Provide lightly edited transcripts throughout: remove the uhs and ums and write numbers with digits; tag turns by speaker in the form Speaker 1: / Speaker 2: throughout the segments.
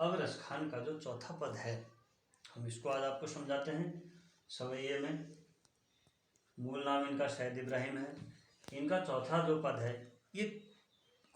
Speaker 1: अब रसखान का जो चौथा पद है, हम इसको आज आपको समझाते हैं सवैये में। मूल नाम इनका सैयद इब्राहिम है। इनका चौथा जो पद है, ये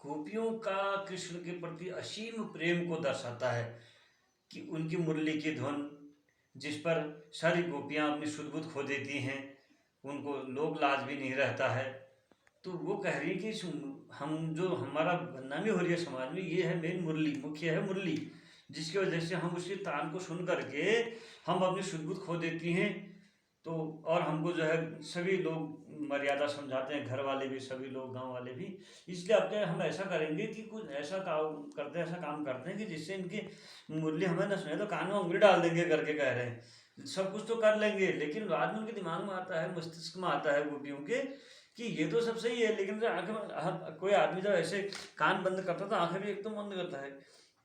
Speaker 1: गोपियों का कृष्ण के प्रति असीम प्रेम को दर्शाता है कि उनकी मुरली की धुन जिस पर सारी गोपियाँ अपनी सुध-बुध खो देती हैं, उनको लोक लाज भी नहीं रहता है। तो वो कह रही है कि हम जो हमारा बदनामी हो रही है समाज में, ये है मेन मुरली, मुख्य है मुरली, जिसकी वजह से हम उसके तान को सुन करके हम अपनी सुध-बुध खो देती हैं। तो और हमको जो है सभी लोग मर्यादा समझाते हैं, घर वाले भी, सभी लोग, गांव वाले भी। इसलिए अब क्या हम ऐसा करेंगे कि कुछ ऐसा काम करते हैं कि जिससे इनकी मुरली हमें न सुने तो कान में उंगली डाल देंगे करके कह रहे हैं। सब कुछ तो कर लेंगे, लेकिन बाद में उनके दिमाग में आता है, मस्तिष्क में आता है गोपियों के कि ये तो सब सही है, लेकिन जब आंखें, कोई आदमी जब ऐसे कान बंद करता है तो आंखें भी एकदम बंद करता है।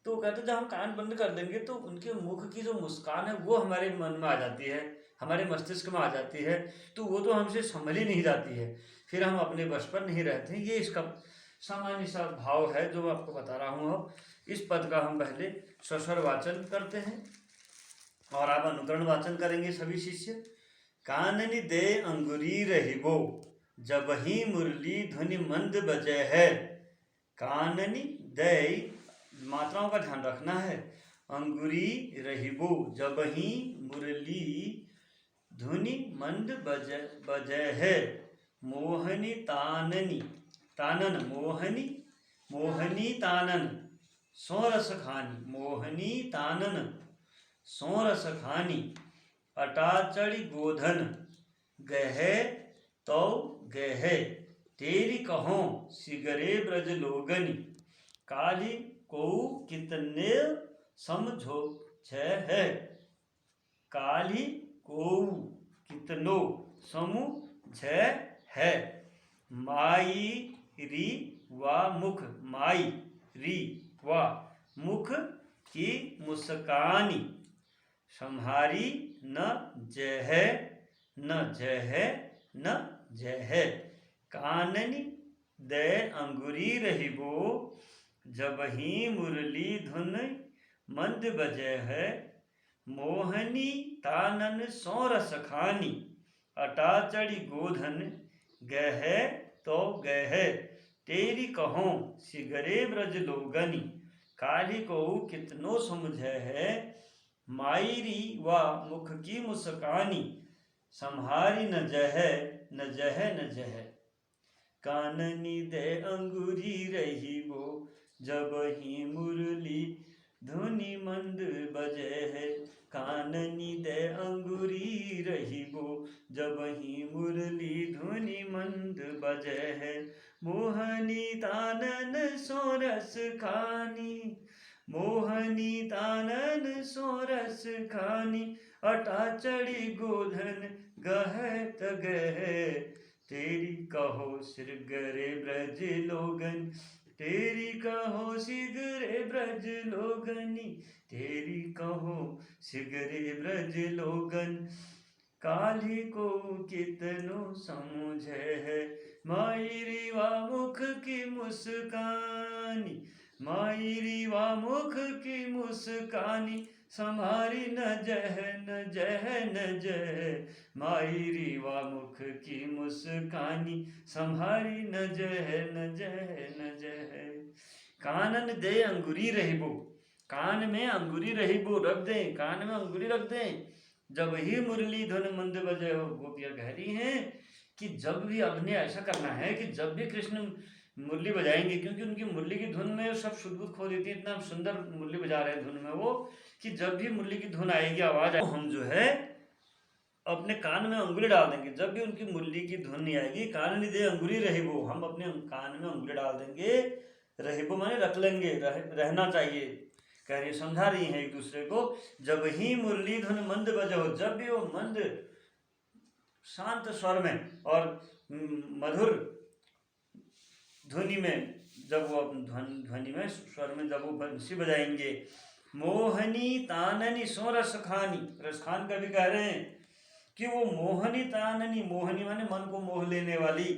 Speaker 1: तो कहते जब हम कान बंद कर देंगे तो उनके मुख की जो मुस्कान है वो हमारे मन में आ जाती है, हमारे मस्तिष्क में आ जाती है, तो वो तो हमसे संभल ही नहीं जाती है, फिर हम अपने बस पर नहीं रहते हैं। ये इसका सामान्य सा भाव है जो मैं आपको बता रहा हूँ। अब इस पद का हम पहले स्वस्वर वाचन करते हैं और आप अनुकरण वाचन करेंगे सभी शिष्य। काननि दे अंगुरी रहिबो, जब ही मुरली ध्वनि मंद बजे है। काननि दे, मात्राओं का ध्यान रखना है। अंगुरी रहिबो, जब ही मुरली ध्वनि मंद बजे है। मोहनी ताननी, तानन मोहनी, मोहनी तानन सोरस खानी, मोहनी तानन सोरस खानी। अटाचड़ी गोधन गहे तो गहे, तेरी कहो सिगरे ब्रज लोगनी। काली को कितने समझो छे है। काली को कितनो समझ है। माई री वा मुख, माई री वा मुख की मुस्कानी। संहारी न जह, न जह, न जह। काननि दे अंगुरी रहिबो, जब ही मुरली धुन मंद बजे है। मोहनी तानन सोरस खानी, अटाचड़ी गोधन गहे तो गहे, तेरी कहो सिगरे ब्रज लोगनी। काली को कितनो समझे है। मायरी व मुख की मुस्कानी। संहारी न जह, न जह, न जह। काननि दे अंगुरी रहिबो, जब ही मुरली धुनि मंद बजे है। काननि दे अंगुरी रहिबो, जब ही मुरली धुनि मंद बजे है। मोहनी तानन सोरस खानी, मोहनी तानन सोरस खानी। अटाचड़ी गोधन गहत गहे, तेरी कहो सिगरे ब्रज लोगन। तेरी कहो सिगरे ब्रज लोगनी, तेरी कहो सिगरे ब्रज लोगन। काली को कितनो समझे है। मायरी वा मुख की मुस्कानी, मायरी वा मुख की मुस्कानी। संहारी न जह, न जह, न जह। मायरी वा मुख की मुस्कानी। संहारी न जह, न जह, न जह। कानन दे अंगुरी रहिबो, कान में अंगुरी रहिबो रख दें, कान में अंगुरी रख दें। जब ही मुरली धुन मंद बजे हो। गोपियाँ कह रही हैं कि जब भी आपने ऐसा करना है कि जब भी कृष्ण मुरली बजाएंगे, क्योंकि उनकी मुरली की धुन में सब शुद्ध खो देती है, इतना सुंदर मुरली बजा रहे हैं धुन में वो, कि जब भी मुरली की धुन आएगी, आवाज आएगी, हम जो है अपने कान में अंगुली डाल देंगे। जब भी उनकी मुरली की धुन नहीं आएगी, कान नहीं दे अंगुली रहिबो, हम अपने कान में अंगुली डाल देंगे। रहिबो माने रख लेंगे, रहना चाहिए, कह रही समझा रही है एक दूसरे को। जब ही मुरली धुन मंद बजो, जब भी वो मंद शांत स्वर में और मधुर ध्वनि में, जब वो ध्वनि में स्वर में जब वो बंसी बजाएंगे। मोहनी ताननी सो रस खानी, रसखान का भी कह रहे हैं कि वो मोहनी ताननी, मोहनी माने मन को मोह लेने वाली,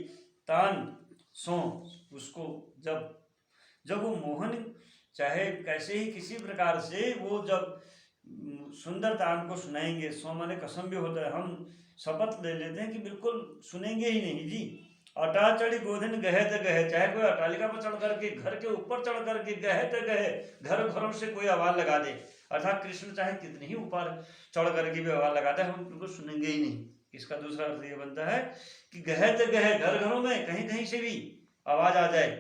Speaker 1: तान सो उसको जब वो मोहन चाहे कैसे ही किसी प्रकार से वो जब सुंदर तान को सुनाएंगे, सो माने कसम भी होता है, हम शपथ ले लेते हैं कि बिल्कुल सुनेंगे ही नहीं जी। अटा चढ़ी गोधन गहे त गहे, चाहे कोई अटालिका पर चढ़ करके, घर के ऊपर चढ़ करके गहे त गहे, घर घरों से कोई आवाज लगा दे, अर्थात कृष्ण चाहे कितनी ही ऊपर चढ़ करके भी आवाज लगाता है, हम बिल्कुल सुनेंगे ही नहीं। इसका दूसरा अर्थ ये बनता है कि गहे त गहे, घर घरों में कहीं कहीं से भी आवाज आ जाए,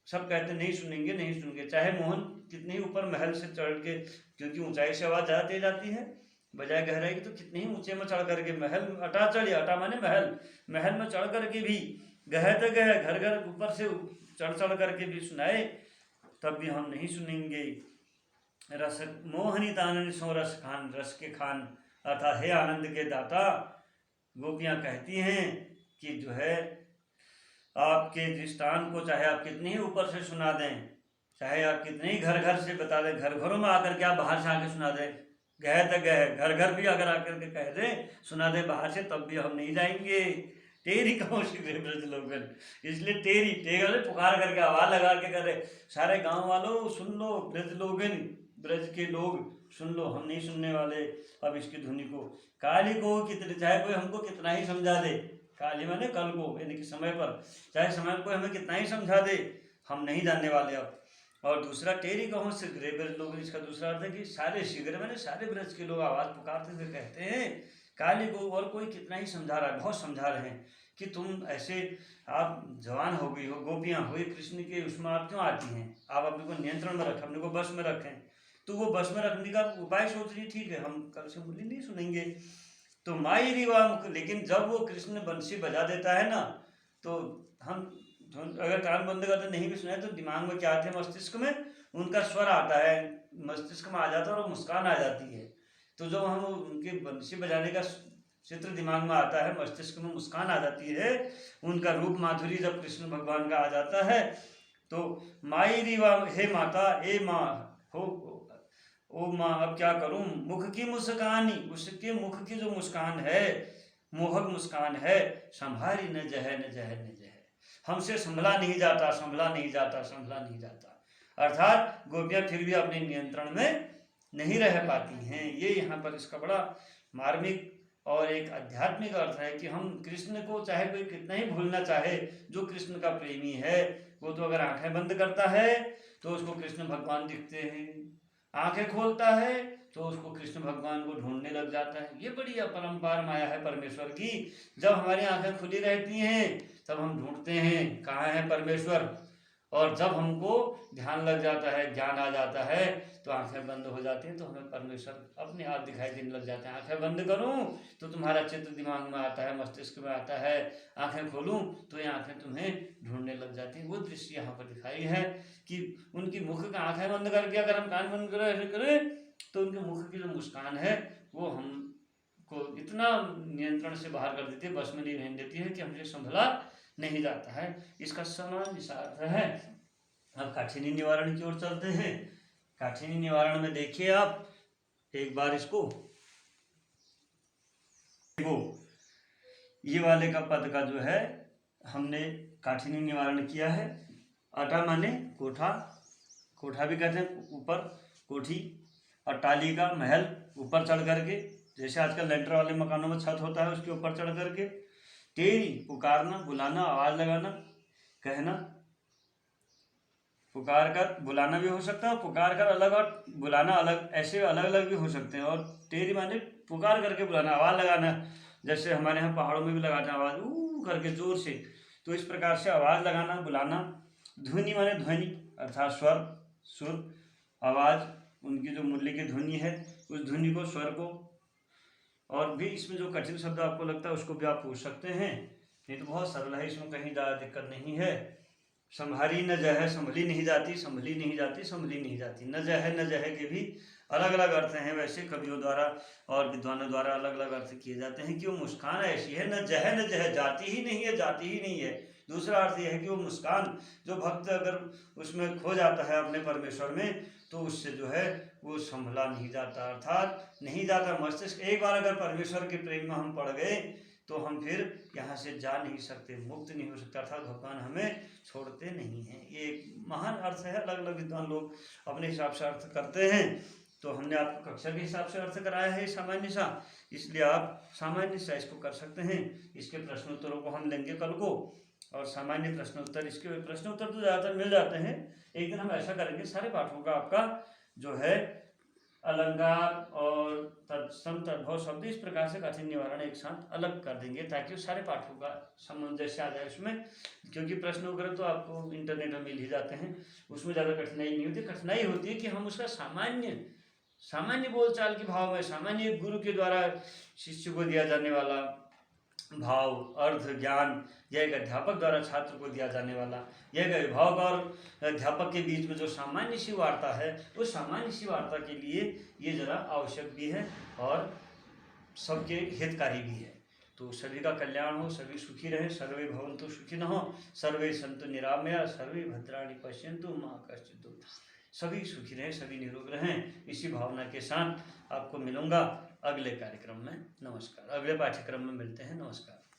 Speaker 1: सब कहते नहीं सुनेंगे नहीं सुनेंगे, चाहे मोहन कितने ही ऊपर महल से चढ़ के, क्योंकि ऊंचाई से आवाज ज्यादा तेज आती है बजाय गहराई की, तो कितने ही ऊंचे में चढ़ करके महल, अटा चढ़ी, अटा माने महल, महल में चढ़ करके भी गहे तो गहे, घर घर ऊपर से चढ़ चढ़ करके भी सुनाए, तब भी हम नहीं सुनेंगे। रस मोहनी तानन सो रस खान, रस के खान अर्थात हे आनंद के दाता, गोपियां कहती हैं कि जो है आपके दृष्टान को चाहे आप कितने ही ऊपर से सुना दें, चाहे आप कितने ही घर घर से बता दें, घर घरों में आकर के आप बाहर से आके सुना दें, गए तो गए, घर घर भी अगर आकर के कह दें सुना दे बाहर से, तब भी हम नहीं जाएंगे। टेरी कहो शीघ्र ब्रज लोगन, इसलिए टेरी टेगल पुकार करके आवाज लगा के करे, सारे गांव वालों सुन लो, ब्रज लोगन, ब्रज के लोग सुन लो, हम नहीं सुनने वाले अब इसकी धुनी को। काली को कितने, चाहे कोई हमको कितना ही समझा दे, काली माने कल को यानी कि समय पर, चाहे समय को हमें कितना ही समझा दे, हम नहीं जानने वाले अब। और दूसरा टेरी कहो शीघ्र ब्रज लोग, इसका दूसरा अर्थ है कि सारे शीघ्र मैंने सारे ब्रज के लोग आवाज पुकारते हुए कहते हैं काली को, और कोई कितना ही समझा रहा है, बहुत समझा रहे हैं कि तुम ऐसे, आप जवान हो गई हो, गोपियां हुई कृष्ण के, उसमें आप क्यों आती हैं, आप अपने को नियंत्रण में रखें, अपने को बस में रखें। तो वो बस में रखने का उपाय सोच रही, ठीक है हम कल से मुरली नहीं सुनेंगे, तो माई रिवा मुख। लेकिन जब वो कृष्ण बंसी बजा देता है ना, तो हम अगर कान बंद करते नहीं भी सुने तो दिमाग में क्या आते हैं, मस्तिष्क में उनका स्वर आता है, मस्तिष्क में आ जाता है और मुस्कान आ जाती है। तो जब हम उनके बंसी बजाने का चित्र दिमाग में आता है, मस्तिष्क में मुस्कान आ जाती है, उनका रूप माधुरी जब कृष्ण भगवान का आ जाता है, तो माई रिवा, हे माता, ए माँ हो, ओ माँ अब क्या करूं, मुख की मुस्कानी, उसके मुख की जो मुस्कान है, मोहक मुस्कान है, संभारी न जह न जह न जह, हमसे संभला नहीं जाता, संभला नहीं जाता, संभला नहीं जाता। अर्थात गोपियां फिर भी अपने नियंत्रण में नहीं रह पाती हैं। ये यहाँ पर इसका बड़ा मार्मिक और एक आध्यात्मिक अर्थ है कि हम कृष्ण को चाहे कोई कितना ही भूलना चाहे, जो कृष्ण का प्रेमी है वो तो अगर आंखें बंद करता है तो उसको कृष्ण भगवान दिखते हैं, आंखें खोलता है तो उसको कृष्ण भगवान को ढूंढने लग जाता है। ये बड़ी अपरंपार माया है परमेश्वर की। जब हमारी आंखें खुली रहती हैं तब हम ढूंढते हैं कहाँ है परमेश्वर, और जब हमको ध्यान लग जाता है, ज्ञान आ जाता है, तो आंखें बंद हो जाती हैं, तो हमें परमेश्वर अपने आप दिखाई देने लग जाते हैं। आंखें बंद करूं तो तुम्हारा चित्र दिमाग में आता है, मस्तिष्क में आता है, आंखें खोलूं तो ये आंखें तुम्हें ढूंढने लग जाती हैं। वो दृश्य यहाँ पर दिखाई है कि उनकी मुख का आंखें बंद करके अगर हम कान बंद करें तो उनके मुख की जो मुस्कान है वो हमको इतना नियंत्रण से बाहर कर देती है, बस में नहीं रहने देती है कि हमसे संभला नहीं जाता है। इसका सामान्य अर्थ है। अब काठिनी निवारण की ओर चलते हैं। काठिनी निवारण में देखिए आप एक बार इसको, ये वाले का पद का जो है हमने काठिनी निवारण किया है। अटा माने कोठा, कोठा भी कहते हैं ऊपर, कोठी, अट्टालिका महल, ऊपर चढ़ करके, जैसे आजकल लेंटर वाले मकानों में छत होता है उसके ऊपर चढ़ करके। टेरी पुकारना, बुलाना, आवाज लगाना, कहना, पुकार कर बुलाना भी हो सकता है, पुकार कर अलग और बुलाना अलग, ऐसे अलग अलग भी हो सकते हैं। और टेरी माने पुकार करके बुलाना, आवाज लगाना, जैसे हमारे यहाँ पहाड़ों में भी लगाते हैं आवाज ऊ करके जोर से, तो इस प्रकार से आवाज लगाना, बुलाना। ध्वनि माने ध्वनि अर्थात स्वर, सुर, आवाज, उनकी जो मुरली की ध्वनि है उस ध्वनि को, स्वर को। और भी इसमें जो कठिन शब्द आपको लगता है उसको भी आप पूछ सकते हैं, नहीं तो बहुत सरल है, इसमें कहीं ज़्यादा दिक्कत नहीं है। संभारी न जह, संभली नहीं जाती, संभली नहीं जाती, संभली नहीं जाती। न जह के भी अलग अलग अर्थ हैं, वैसे कवियों द्वारा और विद्वानों द्वारा अलग अलग अर्थ किए जाते हैं कि वो मुस्कान ऐसी है, न जह जाती ही नहीं है, जाती ही नहीं है। दूसरा अर्थ यह है कि वो मुस्कान, जो भक्त अगर उसमें खो जाता है अपने परमेश्वर में, तो उससे जो है वो संभला नहीं जाता, अर्थात नहीं जाता मस्तिष्क। एक बार अगर परमेश्वर के प्रेम में हम पड़ गए तो हम फिर यहाँ से जा नहीं सकते, मुक्त नहीं हो सकता, अर्थात भगवान हमें छोड़ते नहीं हैं। ये एक महान अर्थ है। अलग अलग विद्वान लोग अपने हिसाब से अर्थ करते हैं, तो हमने आपको कक्षा के हिसाब से अर्थ कराया है सामान्य सा, इसलिए आप सामान्य सा इसको कर सकते हैं। इसके प्रश्नोत्तरों को हम लेंगे कल को, और सामान्य प्रश्नोत्तर, इसके प्रश्नोत्तर तो ज़्यादातर मिल जाते हैं। एक दिन हम ऐसा करेंगे, सारे पाठों का आपका जो है अलंकार और तत्सम तद्भव शब्द इस प्रकार से कठिन निवारण एक साथ अलग कर देंगे, ताकि सारे पाठों का सामंजस्य आ जाए उसमें। क्योंकि प्रश्न वगैरह तो आपको इंटरनेट में मिल ही जाते हैं, उसमें ज़्यादा कठिनाई नहीं होती। कठिनाई होती है कि हम उसका सामान्य बोलचाल के भाव में, सामान्य गुरु के द्वारा शिष्य को दिया जाने वाला भाव, अर्थ, ज्ञान, यह एक अध्यापक द्वारा छात्र को दिया जाने वाला, यह एक अभिभावक और अध्यापक के बीच में जो सामान्य सी वार्ता है, उस सामान्य सी वार्ता के लिए ये जरा आवश्यक भी है और सबके हितकारी भी है। तो सभी का कल्याण हो, सभी सुखी रहें। सर्वे भवन्तु सुखिनः, सर्वे सन्तु निरामया, सर्वे भद्राणि पश्यन्तु मा कश्चित् दुःखम्। सभी सुखी रहें, सभी निरोग रहें। इसी भावना के साथ आपको मिलूंगा अगले कार्यक्रम में। नमस्कार। अगले पाठ्यक्रम में मिलते हैं। नमस्कार।